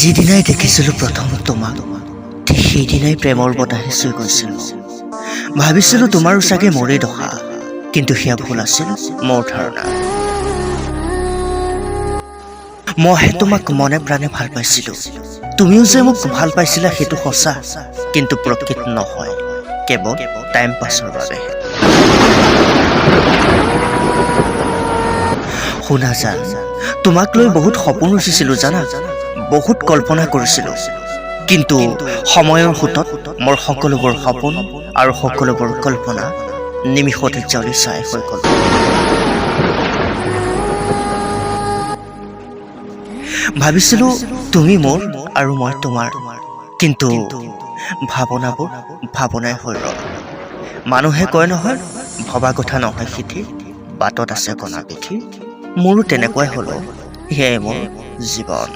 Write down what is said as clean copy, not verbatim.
যিদিনাই দেখিছিলোঁ প্ৰথম তোমাক ঠিক সেইদিনাই প্ৰেমৰ বতাহে চুই গৈছিলোঁ। ভাবিছিলোঁ তোমাৰো চাগে মৰি দশা, কিন্তু সেয়া ভুল আছিল মোৰ ধাৰণা। মইহে তোমাক মনে প্ৰাণে ভাল পাইছিলোঁ। তুমিও যে মোক ভাল পাইছিলা সেইটো সঁচা, কিন্তু প্ৰকৃত নহয়, কেৱল টাইম পাছৰ বাবে। শুনা জান, তোমাক লৈ বহুত সপোন ৰচিছিলোঁ জানা, বহুত কল্পনা কৰিছিলোঁ, কিন্তু সময়ৰ সোঁতত মোৰ সকলোবোৰ সপোন আৰু সকলোবোৰ কল্পনা নিমিষতে জ্বলি ছাই হৈ গ'ল। ভাবিছিলোঁ তুমি মোৰ আৰু মই তোমাৰ, কিন্তু ভাৱনাবোৰ ভাৱনাই হৈ ৰ'ল। মানুহে কয় নহয়, ভবা কথা নহয় সিঠি, বাটত আছে কণা পিঠি। মোৰো তেনেকুৱাই হ'ল, সেয়াই মোৰ জীৱন।